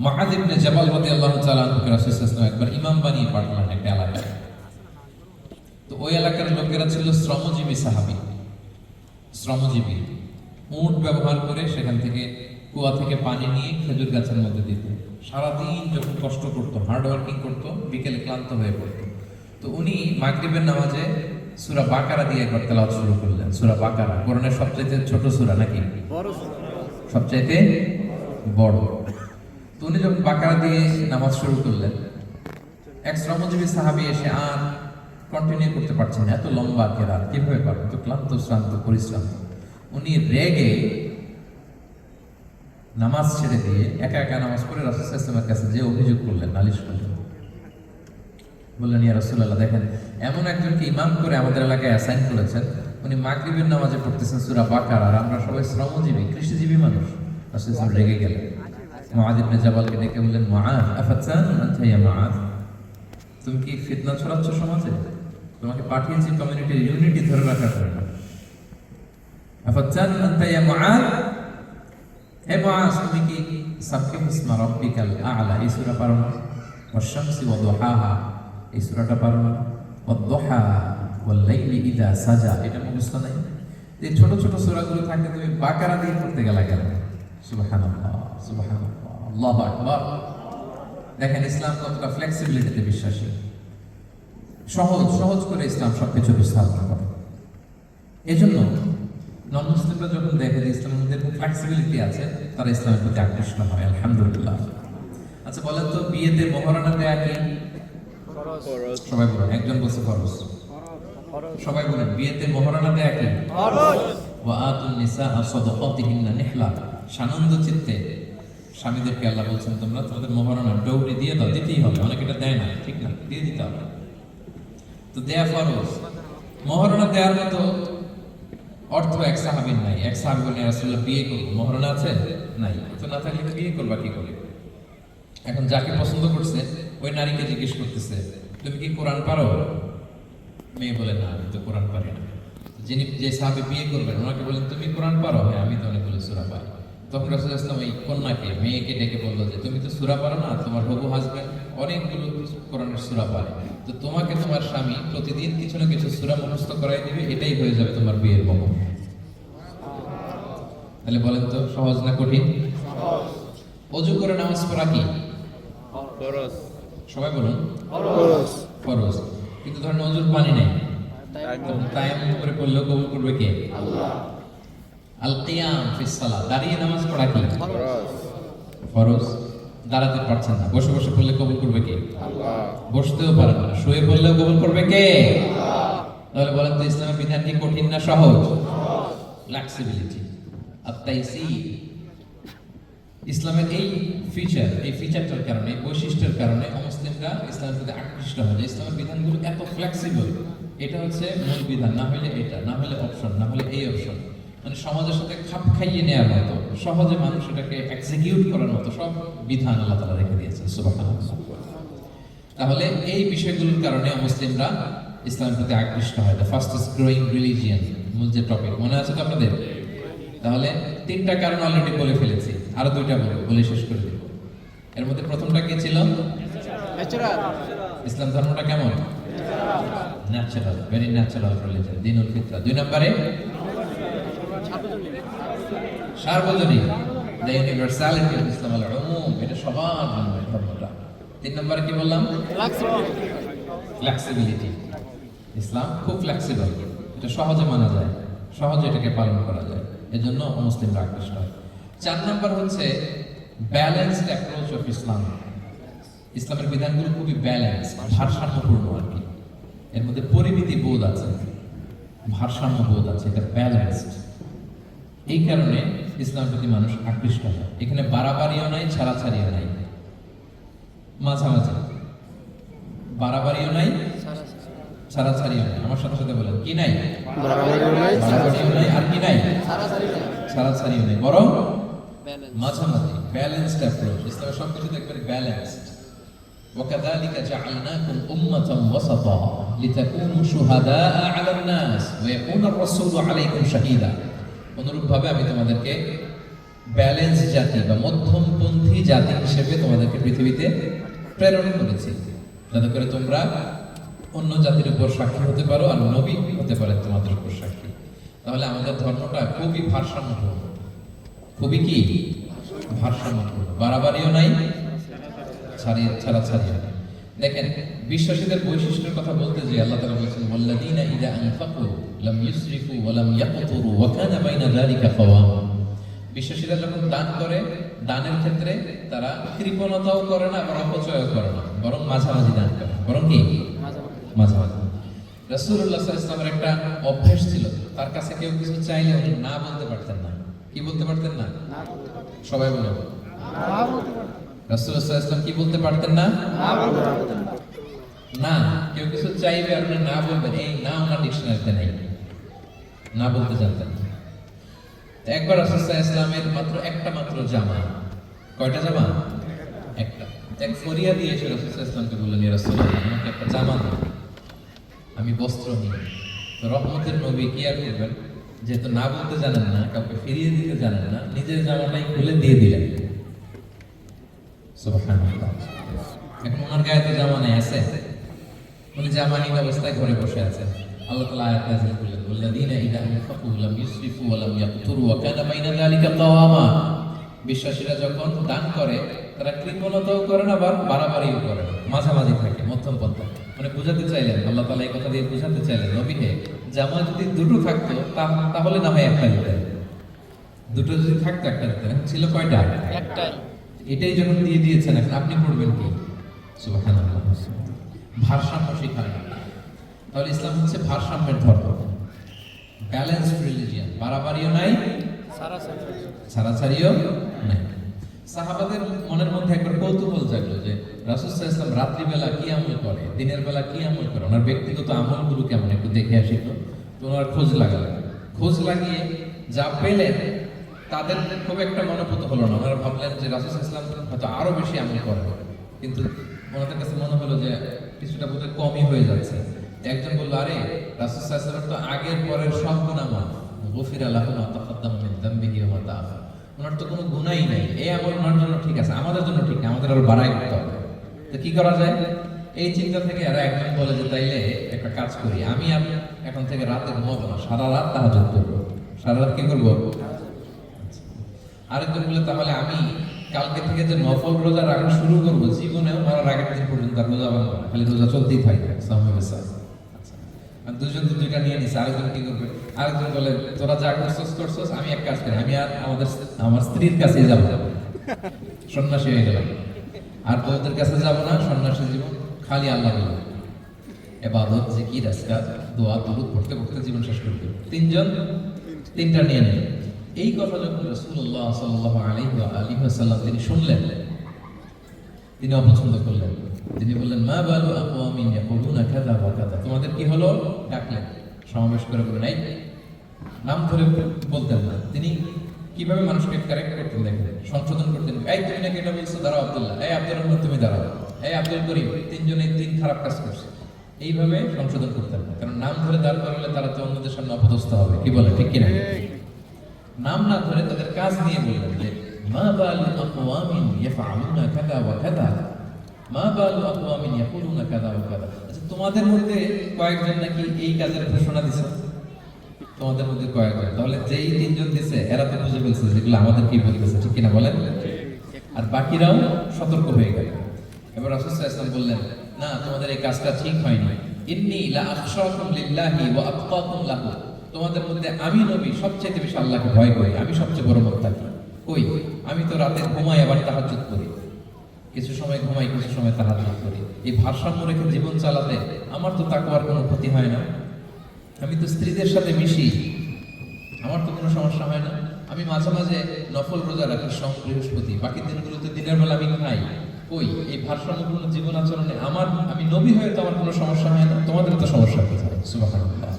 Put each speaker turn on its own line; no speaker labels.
মুআয ইবনে জাবাল রাদিয়াল্লাহু তাআলা আনহু রাসূল সাল্লাল্লাহু আলাইহি ওয়াসাল্লাম একবার ইমাম বানিয়ে পাঠালেন একটা এলাকায়। তো ওই এলাকার লোকেরা ছিল শ্রমজীবী সাহাবী, শ্রমজীবী। উট ব্যবহার করে সেখান থেকে কুয়া থেকে পানি নিয়ে খেজুর গাছের মধ্যে দিত। সারাদিন যখন কষ্ট করতো, হার্ড ওয়ার্কিং করতো, বিকেলে ক্লান্ত হয়ে পড়তো। তো উনি মাগরিবের নামাজে সূরা বাকারা দিয়ে একবার তেলাওয়াত শুরু করলেন। সূরা বাকারা কোরআনের সবচেয়ে ছোট সূরা নাকি? সবচাইতে বড়। তো উনি যখন বাকারা দিয়ে নামাজ শুরু করলেন, এক শ্রমজীবী সাহাবী এসে আর কন্টিনিউ করতে পারছেন না, এত লম্বা কেরাত কিভাবে পারবেন, তো ক্লান্ত শ্রান্ত পরিশ্রান্ত। উনি রেগে নামাজ ছেড়ে দিয়ে একা একা নামাজ পড়ে রাসূল সাল্লাল্লাহু আলাইহি ওয়াসাল্লামের কাছে যে অভিযোগ করলেন, নালিশ করলেন। বললেন, ইয়া রাসূলুল্লাহ, দেখেন এমন একজনকে ইমাম করে আমাদের এলাকায় অ্যাসাইন করেছেন, উনি মাগরিবের নামাজে পড়তেছেন সূরা বাকারা, আর আমরা সবাই শ্রমজীবী কৃষিজীবী মানুষ। রাসূল সাল্লাল্লাহু আলাইহি ওয়াসাল্লাম রেগে গেলেন। মুআয ইবনে জাবালকে ডেকে বললেন, মুআয আফাতানুন আনতা ইয়া মুআয, তুমি কি ফিতনা ছড়াচ্ছ সমাজে? তোমাকে পাঠিয়েছি কমিউনিটির ইউনিটি ধরে রাখার জন্য। আফাতানুন আনতা ইয়া মুআয, হে মুআয, তুমি কি সাব্বিহ ইসমা রাব্বিকাল আ'লা এই সূরা পারো না? ওয়াশ-শামসি ওয়া দুহাহা এই সূরাটা পারো না? ওয়াদ-দুহা ওয়াল-লাইলি ইযা সাজা এটা মুখস্থ নাই? এই ছোট ছোট সূরাগুলো থাকতে তুমি বাকারা দিয়ে পড়তে গেলা কেন? সুবহানাল্লাহ, সুবহানাল্লাহ, আল্লাহু আকবার। দেখেন ইসলাম কতটা ফ্লেক্সিবিলিটিতে বিশ্বাসী। সহজ সহজ করে ইসলাম সবকিছু উপস্থাপন করে। এজন্য নন মুসলিমরা যখন দেখে যে ইসলামের মধ্যে ফ্লেক্সিবিলিটি আছে, তারা ইসলামের প্রতি আকৃষ্ট হয়। আলহামদুলিল্লাহ। আচ্ছা বলেন তো, বিয়েতে মহারণা দেয়া কি? সবাই বলেন। একজন বলছে ফরজ। সবাই বলেন, বিয়েতে মহারণা দেয়া কি? ফরজ। ওয়া আতুন নিসা সাদাকাতিহিন্না নিহলা, সানন্দ চিত্তে স্বামীদেরকে আল্লাহ বলছেন তোমরা তোমাদের মহারণা ডৌরি দিয়ে দাও, দিতেই হবে। অনেকে এটা দেয় না, ঠিক না, দিয়ে দিতে হবে। তো দেয়া ফরজ। মহারণা দেওয়ার মতো অর্থ এক সাহাবীর নাই। এক সাহাবী বলেন, ইয়া রাসূলুল্লাহ, বিয়ে করব, মহারণা আছে? নাই। তো না থাকলে বিয়ে করবা কি করে? এখন যাকে পছন্দ করছে ওই নারীকে জিজ্ঞেস করতেছে, তুমি কি কোরআন পারো? মেয়ে বলে, না, আমি তো কোরআন পারি না। যিনি যে সাহাবী বিয়ে করবেন ওনাকে বলেন, তুমি কোরআন পারো? হ্যাঁ, আমি তো অনেকগুলো সূরা পারি। তখন রাসূল সাল্লাল্লাহু আলাইহি ওয়াসাল্লাম ওই কন্যাকে, মেয়েকে ডেকে বলল যে তুমি তো সূরা পারো না, তোমার হবু হাজবেন্ড অনেকগুলো কোরআনের সূরা পারে, তো তোমাকে তোমার স্বামী প্রতিদিন কিছু না কিছু সূরা মুখস্থ করাই দিবে, এটাই হয়ে যাবে তোমার বিয়ের মোহর। তাহলে বলেন তো, সহজ না কঠিন? ওযু করে নামাজ পড়া কি? ফরজ। সবাই বলুন, ফরজ। ফরজ। কিন্তু ধরেন ওযুর পানি নেই, তায়াম্মুম করে পড়লেও কবুল করবে কে? আল্লাহ। আল কিয়াম ফিস সালাত, দাঁড়িয়ে নামাজ পড়া কি? ফরজ। ফরজ। দাঁড়াতে পারছেন না, বসে বসে পড়লে কবুল করবে কে? আল্লাহ। বসতেও পারেন না, শুয়ে পড়লেও কবুল করবে কে? আল্লাহ। তাহলে বলেন তো, ইসলামের বিধান কি কঠিন না সহজ? ফ্লেক্সিবিলিটি, আত-তাইসির। ইসলামের এই ফিচারটার কারণে, এই বৈশিষ্ট্যের কারণে অমুসলিমরা ইসলামের প্রতি আকৃষ্ট হয়। ইসলামের বিধানগুলো এত ফ্লেক্সিবল। এটা হচ্ছে মূল বিধান, না হলে এটা, না হলে অপশন, না হলে এই অপশন। মানে সমাজের সাথে খাপ খাইয়ে নেওয়ার মতো, সহজে মানুষ এটাকে এক্সিকিউট করার মতো সব বিধান আল্লাহ তাআলা রেখে দিয়েছেন। সুবহানাল্লাহ। তাহলে এই বিষয়গুলোর কারণে মুসলিমরা ইসলামের প্রতি আকৃষ্ট হয়। দ্য ফাস্টেস্ট গ্রোয়িং রিলিজিয়ন, মূল যে টপিক, মনে আছে তো আপনাদের? তাহলে তিনটা কারণ অলরেডি বলে ফেলেছি, আরো দুইটা বলে শেষ করে দেব। এর মধ্যে প্রথমটা কি ছিল? ন্যাচারাল। ইসলাম ধর্মটা কেমন? ন্যাচারাল, ভেরি ন্যাচারাল রিলিজিয়ন, দ্বীনুল ফিতরা। দুই নম্বরে সার্বজনীন, দ্য ইউনিভার্সালিটি অফ ইসলাম, আল উমুম, এটা সবার জন্য ধর্মটা। তিন নম্বরে কি বললাম? ফ্লেক্সিবিলিটি। ইসলাম খুব ফ্লেক্সিবল, এটা সহজে মানা যায়, সহজে এটাকে পালন করা যায়, এজন্য মুসলিমরা আকৃষ্ট হয়। চার নম্বর হচ্ছে ব্যালেন্সড অ্যাপ্রোচ অফ ইসলাম। ইসলামের বিধানগুলো খুবই ব্যালেন্স, ভারসাম্যপূর্ণ আর কি। এর মধ্যে পরিমিতি বোধ আছে, ভারসাম্য বোধ আছে, এটা ব্যালেন্সড। এই কারণে ইসলামের প্রতি মানুষ আকৃষ্ট হয়। এখানে বাড়াবাড়িও নাই, ছাড়াছাড়িও নাই, মাঝামাঝি। বাড়াবাড়িও নাই, ছাড়াছাড়িও নাই। আমার সাথে সাথে বলেন, কি নাই? বাড়াবাড়িও নাই, ছাড়াছাড়িও নাই, আর কি নাই? ছাড়াছাড়িও নাই, বরং মাঝামাঝি, ব্যালেন্সড অ্যাপ্রোচ। ইসলামের সবকিছু দেখবেন ব্যালেন্সড। وكذلك جعلناكم أمة وسطا لتكونوا شهداء على الناس ويكون الرسول عليكم شهيدا। অনুরূপভাবে আমি তোমাদেরকে ব্যালেন্স জাতি বা মধ্যমপন্থী জাতি হিসেবে তোমাদেরকে পৃথিবীতে প্রেরণ করেছি, যাতে করে তোমরা অন্য জাতির উপর সাক্ষী হতে পারো আর নবী হতে পারেন তোমাদের উপর সাক্ষী। তাহলে আমাদের ধর্মটা খুবই ভারসাম্যপূর্ণ, খুবই কি ভারসাম্যপূর্ণ, বাড়াবাড়িও নাই, ছাড়াছাড়িও নাই। দেখেন, বিশ্বাসীদের বৈশিষ্ট্যের কথা বলতে যে আল্লাহ তাআলা বলেছেন ওয়াল্লাযীনা ইযা আনফাকু লাম ইউসরিফু ওয়া লাম ইয়াকতুরু ওয়া কানা বাইনা যালিকা কাওয়ামা। বিশ্বাসীরা যখন দান করে, দানের ক্ষেত্রে তারা কৃপণতাও করে না, আবার অপচয়ও করে না, বরং মাঝামাঝি দান করে। বরং কি মাঝামাঝি। রাসূলুল্লাহ সাল্লাল্লাহু আলাইহি ওয়াসাল্লামের একটা অভ্যাস ছিল, তার কাছে কেউ কিছু চাইলে উনি না বলতে পারতেন না। কি বলতে পারতেন না? সবাই বলো, না বলতে পারতেন। রাসূলুল্লাহ সাল্লাল্লাহু আলাইহি ওয়াসাল্লাম কি বলতে পারতেন না? না বলতে পারতেন না। কেউ কিছু চাইবে আর উনি না বলবেন, এই না ওনার ডিকশনারিতে নাই, না বলতে জানতেন না। একবার রাসূল সাল্লাল্লাহু আলাইহি ওয়াসাল্লামের মাত্র একটা মাত্র জামা, কয়টা জামা? একটা। এক ফরিয়া দিয়ে এসে রাসূল সাল্লাল্লাহু আলাইহি ওয়াসাল্লামকে বললেন, ইয়া রাসূলুল্লাহ, আমাকে একটা জামা দিন, আমি বস্ত্র নিই। তো রহমতের নবী কি আর করবেন, যেহেতু না বলতে জানেন না, কাউকে ফিরিয়ে দিতে জানেন না, নিজের জামাটাই খুলে দিয়ে দিলেন। সুবহানাল্লাহ। এখন ওনার গায়ে তো জামা নেই, আছে? উনি জামাহীন অবস্থায় ঘরে বসে আছেন। আল্লাহ তাআলা আয়াত নাযিল করলেন ওয়াল্লাযীনা ইযা আনফাকু লাম ইউসরিফু ওয়া লাম ইয়াকতুরু ওয়া কানা বাইনা যালিকা কাওয়ামা। বিশ্বাসীরা যখন দান করে, তারা কৃপণতাও করে না, আবার বাড়াবাড়িও করে না, মাঝামাঝি থাকে, মধ্যম পন্থা। মানে বুঝাতে চাইলেন, আল্লাহ তাআলা এই কথা দিয়ে বুঝাতে চাইলেন, নবী হে, জামা যদি দুটো থাকতো তাহলে না হয় একটা দিতেন, দুটো যদি থাকতো একটা দিতেন। ছিল কয়টা? একটাই। এটাই যখন দিয়ে দিয়েছেন, এখন আপনি পড়বেন কি? সুবহানাল্লাহ। ভারসাম্য শিখান। তাহলে ইসলাম হচ্ছে ভারসাম্যের ধর্ম, ব্যালেন্সড রিলিজিয়ন, বাড়াবাড়িও নাই, ছাড়াছাড়িও নাই। সাহাবাদের মনের মধ্যে একবার কৌতূহল জাগলো যে রাসূল সাল্লাল্লাহু আলাইহি ওয়াসাল্লাম রাত্রিবেলা কি আমল করে, দিনের বেলা কি আমল করে, ওনার ব্যক্তিগত আমলগুলো কেমন একটু দেখে আসি। তো ওনার খোঁজ লাগালেন, খোঁজ লাগিয়ে যা পেলেন তাদের খুব একটা মনোভূত হলো না। ওনারা ভাবলেন যে রাসূল সাল্লাল্লাহু আলাইহি ওয়াসাল্লাম হয়তো আরো বেশি আমল করে, কিন্তু ওনাদের কাছে মনে হলো যে কিছুটা বোধহয় কমই হয়ে যাচ্ছে। একজন বলল, আরে রাসূল সাল্লাল্লাহু আলাইহি ওয়াসাল্লাম তো আগের পরের সব গুনাহ মাফ, গফিরা লাহু মা তাকাদ্দামা মিন যামবিহি ওয়া মা তাআখার। ওনার তো কোনো গুনাহই নাই, এই আমল ওনার জন্য ঠিক আছে, আমাদের জন্য ঠিক না, আমাদের আরো বাড়াই করতে হবে। তো কি করা যায়? এই চিন্তা থেকে আর একজন বলে যে তাইলে একটা কাজ করি, আমি আর এখন থেকে রাতে ঘুমাবো না, সারা রাত তাহাজ্জুদ করবো। সারা রাত কি করবো? আরেকজন বলে তাহলে আমি কালকে থেকে যে নফল রোজা রাখা শুরু করবো, জীবনেও মরার আগের দিন পর্যন্ত আর রোজা বাঁধবো না, খালি রোজা চলতেই থাকবে। দুজন তো দুইটা নিয়ে নিছে। আরেকজন কি করবে? আরেকজন বলে তোরা যা করছস, আমি এক কাজ করি, আমি আর আমার স্ত্রীর কাছে যাব, সন্ন্যাসী হয়ে গেলাম, আর বউদের কাছে যাব না, সন্ন্যাসী জীবন, খালি আল্লাহ বলবো, ইবাদত, জিকির, আজকার, দোয়া, দুরূদ পড়তে পড়তে জীবন শেষ করে দেব। তিনজন তিনটা নিয়ে নেয়। এই কথা যখন রাসূলুল্লাহ সাল্লাল্লাহু আলাইহি ওয়াসাল্লাম তিনি শুনলেন, তিনি অপছন্দ করলেন। তিনি বললেন, মা বালু আকওয়ামিন ইয়াকুলুনা কাযা ওয়া কাযা। তোমাদের কি হলো? ডাকলেন, সমাবেশ করে বলেন, এই নাম ধরে বলতেন না। তিনি কিভাবে মানুষকে কারেক্ট করতেন, দেখেন, সংশোধন করতেন। এই তুমি নাকি এটা বলছো, দাঁড়াও আব্দুল্লাহ, এই আব্দুর রহমান তুমি দাঁড়াও, এই আব্দুল করিম, তিনজনে তিন খারাপ কাজ করছে। এইভাবে সংশোধন করতেন না, কারণ নাম ধরে দাঁড় করালে তারা তো অন্যদের সামনে অপদস্থ হবে। কি বলে, ঠিক কিনা? নাম না ধরে তাদের কাজ নিয়ে বললেন যে মা বালু আকওয়ামিন ইয়াফআলুনা কাযা ওয়া কাযা, মা বালু আকওয়ামিন ইয়াকুলুনা কাযা ওয়া কাযা। আচ্ছা, তোমাদের মধ্যে কয়েকজন নাকি এই কাজের ঘোষণা দিছে, তোমাদের মধ্যে কয়েকজন। তাহলে যেই তিনজন দিছে এরা তো বুঝে ফেলছে যেগুলো আমাদের কি বলতেছে, ঠিক কিনা বলেন? আর বাকিরাও সতর্ক হয়ে গেল। এবার রাসূল সাল্লাল্লাহু আলাইহি ওয়াসাল্লাম বললেন, না, তোমাদের এই কাজটা ঠিক হয়নি। ইন্নী লা আখশাকুম লিল্লাহি ওয়া আতকাকুম লাহু। তোমাদের মধ্যে আমি নবী সবচেয়ে বেশি আল্লাহকে ভয় করি, আমি সবচেয়ে বড় মুত্তাকি। কই, আমি তো রাতে ঘুমাই আবার তাহাজ্জুদ করি, কিছু সময় ঘুমাই কিছু সময় তাহাজ্জুদ করি। এই ভারসাম্য রেখে জীবন চালাতে আমার তো তাকওয়ার কোনো ক্ষতি হয় না। আমি তো স্ত্রীদের সাথে মিশি, আমার তো কোনো সমস্যা হয় না। আমি মাঝে মাঝে নফল রোজা রাখি সোম বৃহস্পতি, বাকি দিনগুলোতে দিনের বেলা আমি খাই। কই, এই ভারসাম্যপূর্ণ জীবন আচরণে আমি নবী হয়ে তো আমার কোনো সমস্যা হয় না, তোমাদের তো সমস্যা কোথায়? সুবহানাল্লাহ।